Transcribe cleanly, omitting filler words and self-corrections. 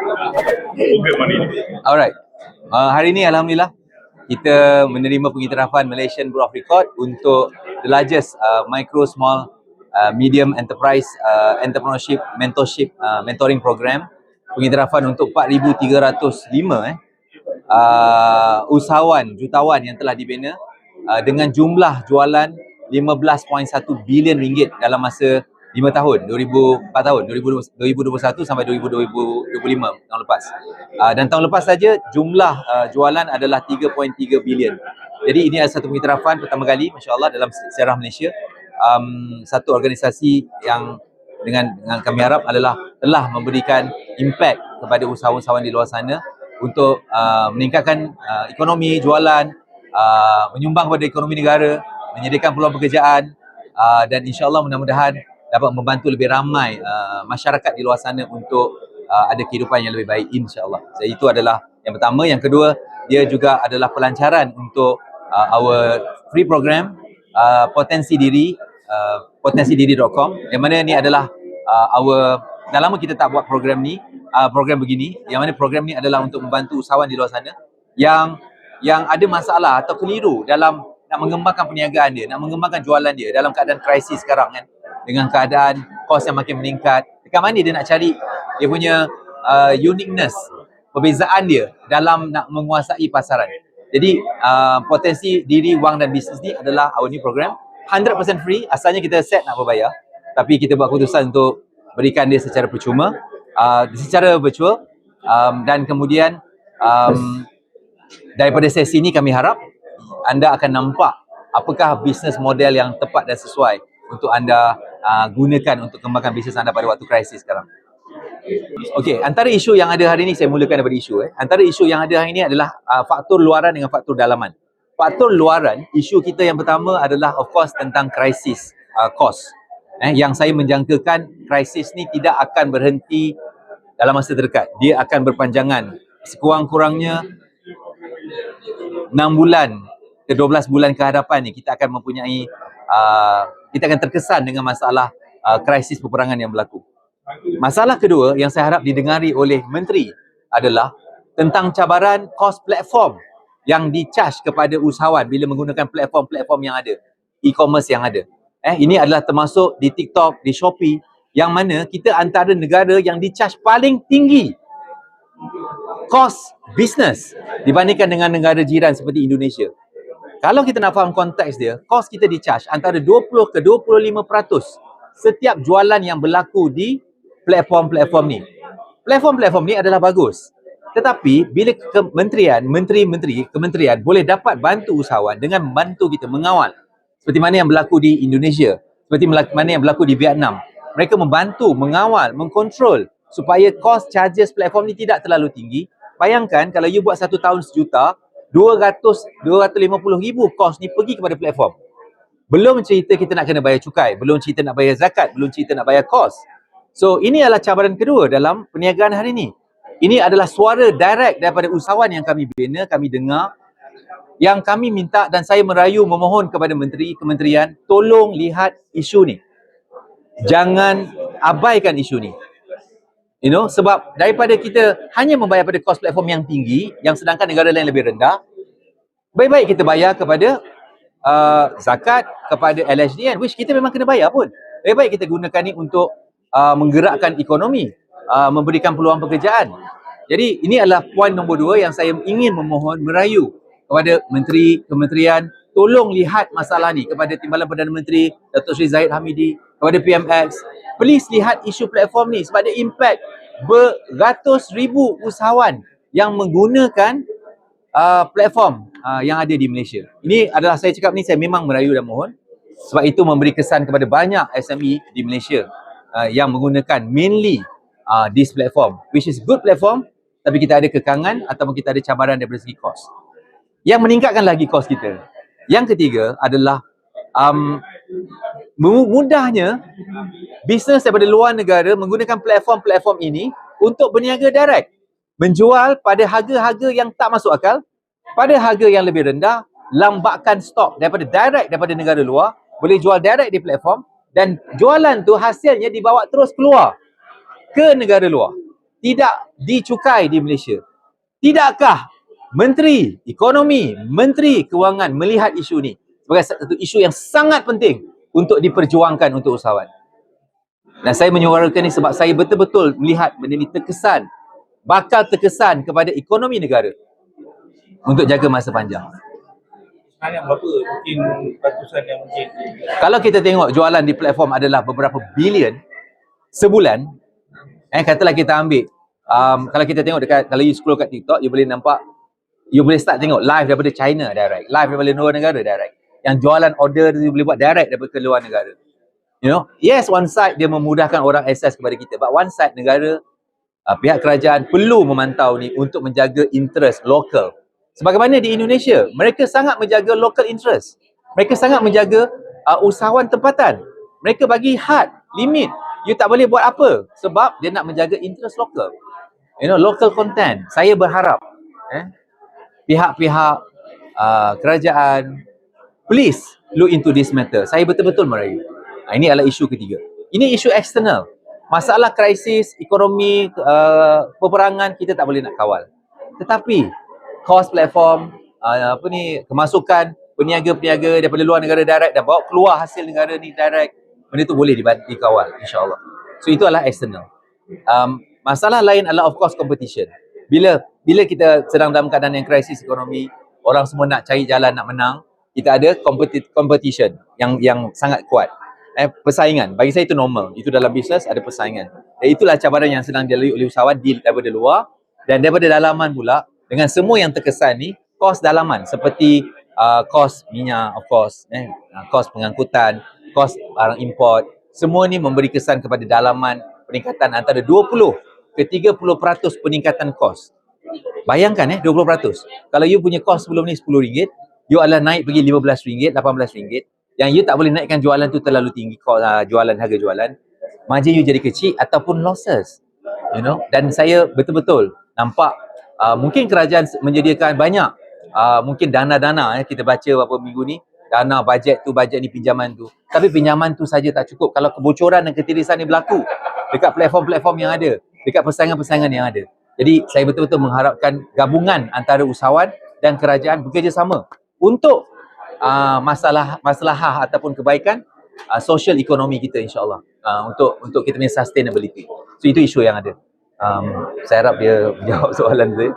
program hari ini? Alright. Hari ini Alhamdulillah kita menerima pengiktirafan Malaysian Board of Record untuk the largest micro, small, medium enterprise entrepreneurship mentoring program. Pengiktirafan untuk 4,305 usahawan jutawan yang telah dibina dengan jumlah jualan 15.1 bilion ringgit dalam masa 5 tahun, 4 tahun, 2021 sampai 2025 tahun lepas. Dan tahun lepas saja jumlah jualan adalah 3.3 bilion. Jadi ini adalah satu pengiktirafan pertama kali masya-Allah dalam sejarah Malaysia. Satu organisasi yang dengan kami harap adalah telah memberikan impact kepada usahawan-usahawan di luar sana untuk meningkatkan ekonomi, jualan, menyumbang kepada ekonomi negara, menyediakan peluang pekerjaan, dan insya-Allah mudah-mudahan dapat membantu lebih ramai masyarakat di luar sana untuk ada kehidupan yang lebih baik insya-Allah. Jadi itu adalah yang pertama. Yang kedua, dia juga adalah pelancaran untuk our free program potensi diri, potensidiri.com, yang mana ni adalah dah lama kita tak buat program ni, program begini, yang mana program ni adalah untuk membantu usahawan di luar sana yang ada masalah atau keliru dalam nak mengembangkan perniagaan dia, nak mengembangkan jualan dia dalam keadaan krisis sekarang kan, dengan keadaan kos yang makin meningkat. Dekat mana dia nak cari dia punya uniqueness, perbezaan dia dalam nak menguasai pasaran. Jadi potensi diri wang dan bisnes ni adalah our new program, 100% free. Asalnya kita set nak berbayar, tapi kita buat keputusan untuk berikan dia secara percuma, secara virtual, dan kemudian daripada sesi ni kami harap anda akan nampak apakah bisnes model yang tepat dan sesuai untuk anda gunakan untuk kembangkan bisnes anda pada waktu krisis sekarang. Okey, antara isu yang ada hari ini, saya mulakan daripada isu. Antara isu yang ada hari ini adalah faktor luaran dengan faktor dalaman. Faktor luaran, isu kita yang pertama adalah of course tentang krisis kos. Yang saya menjangkakan krisis ni tidak akan berhenti dalam masa terdekat. Dia akan berpanjangan sekurang-kurangnya 6 bulan ke 12 bulan ke hadapan ni. Kita akan mempunyai kita akan terkesan dengan masalah krisis peperangan yang berlaku. Masalah kedua yang saya harap didengari oleh menteri adalah tentang cabaran kos platform yang di-charge kepada usahawan bila menggunakan platform-platform yang ada, e-commerce yang ada. Ini adalah termasuk di TikTok, di Shopee, yang mana kita antara negara yang di-charge paling tinggi kos bisnes dibandingkan dengan negara jiran seperti Indonesia. Kalau kita nak faham konteks dia, kos kita di-charge antara 20 ke 25% setiap jualan yang berlaku di platform-platform ni. Platform-platform ni adalah bagus. Tetapi bila kementerian boleh dapat bantu usahawan dengan membantu kita mengawal, seperti mana yang berlaku di Indonesia, seperti mana yang berlaku di Vietnam. Mereka membantu, mengawal, mengkontrol supaya kos charges platform ni tidak terlalu tinggi. Bayangkan kalau you buat 1 tahun 1 juta, 250,000 kos ni pergi kepada platform. Belum cerita kita nak kena bayar cukai, belum cerita nak bayar zakat, belum cerita nak bayar kos. So ini adalah cabaran kedua dalam perniagaan hari ini. Ini adalah suara direct daripada usahawan yang kami bina, kami dengar, yang kami minta dan saya merayu memohon kepada menteri, kementerian, tolong lihat isu ni. Jangan abaikan isu ni. Sebab daripada kita hanya membayar pada kos platform yang tinggi, yang sedangkan negara lain lebih rendah, baik-baik kita bayar kepada zakat, kepada LHDN, which kita memang kena bayar pun. Baik-baik kita gunakan ni untuk menggerakkan ekonomi, memberikan peluang pekerjaan. Jadi ini adalah poin nombor 2 yang saya ingin memohon, merayu kepada menteri, kementerian, tolong lihat masalah ni, kepada Timbalan Perdana Menteri Datuk Seri Zahid Hamidi, kepada PMX, please lihat isu platform ni sebab dia impact beratus ribu usahawan yang menggunakan platform yang ada di Malaysia. Ini adalah, saya cakap ni, saya memang merayu dan mohon, sebab itu memberi kesan kepada banyak SME di Malaysia yang menggunakan mainly this platform, which is good platform, tapi kita ada kekangan ataupun kita ada cabaran daripada segi kos yang meningkatkan lagi kos kita. Yang ketiga adalah mudahnya bisnes daripada luar negara menggunakan platform-platform ini untuk berniaga direct, menjual pada harga-harga yang tak masuk akal, pada harga yang lebih rendah, lambakan stok daripada negara luar, boleh jual direct di platform, dan jualan tu hasilnya dibawa terus keluar ke negara luar. tidak dicukai di Malaysia. Tidakkah Menteri Ekonomi, Menteri Kewangan melihat isu ni sebagai satu isu yang sangat penting untuk diperjuangkan untuk usahawan? Dan saya menyuarakan ni sebab saya betul-betul melihat benda ni terkesan, bakal terkesan kepada ekonomi negara untuk jaga masa panjang. Sebenarnya berapa mungkin ratusan yang mungkin? Kalau kita tengok jualan di platform adalah beberapa bilion sebulan, katalah kita ambil, kalau kita tengok dekat, kalau you scroll kat TikTok, you boleh nampak, you boleh start tengok live daripada China direct, live daripada luar negara direct. Yang jualan order you boleh buat direct daripada luar negara. You know, yes, one side dia memudahkan orang akses kepada kita, but one side negara, pihak kerajaan perlu memantau ni untuk menjaga interest lokal. Sebagaimana di Indonesia, mereka sangat menjaga local interest. Mereka sangat menjaga usahawan tempatan. Mereka bagi had, limit. You tak boleh buat apa sebab dia nak menjaga interest lokal. You know, local content. Saya berharap pihak-pihak kerajaan, please look into this matter. Saya betul-betul merayu. Ini adalah isu ketiga. Ini isu eksternal. Masalah krisis ekonomi, peperangan kita tak boleh nak kawal. Tetapi cost platform, kemasukan peniaga-peniaga daripada luar negara direct dan bawa keluar hasil negara ni direct, benda tu boleh dikawal, insya-Allah. So itu adalah eksternal. Masalah lain adalah of course competition. Bila kita sedang dalam keadaan yang krisis ekonomi, orang semua nak cari jalan nak menang, kita ada competition yang sangat kuat. Persaingan, bagi saya itu normal. Itu dalam bisnes ada persaingan. Dan itulah cabaran yang sedang dilalui oleh usahawan daripada luar dan daripada dalaman pula, dengan semua yang terkesan ni, kos dalaman seperti kos minyak, of course, kos pengangkutan, kos barang import, semua ni memberi kesan kepada dalaman peningkatan antara 20 ke 30% peningkatan kos. Bayangkan 20%. Kalau you punya kos sebelum ni RM10, you adalah naik pergi RM15, RM18, yang you tak boleh naikkan jualan tu terlalu tinggi, harga jualan, margin you jadi kecil ataupun losses, you know. Dan saya betul-betul nampak mungkin kerajaan menyediakan banyak mungkin dana-dana, kita baca beberapa minggu ni, dana bajet ni, pinjaman tu, tapi pinjaman tu saja tak cukup kalau kebocoran dan ketirisan ni berlaku dekat platform-platform yang ada, dekat persaingan-persaingan yang ada. Jadi saya betul-betul mengharapkan gabungan antara usahawan dan kerajaan bekerjasama untuk masalah ataupun kebaikan sosial ekonomi kita, insya-Allah, untuk kita punya sustainability. So itu isu yang ada. Saya harap dia menjawab soalan saya.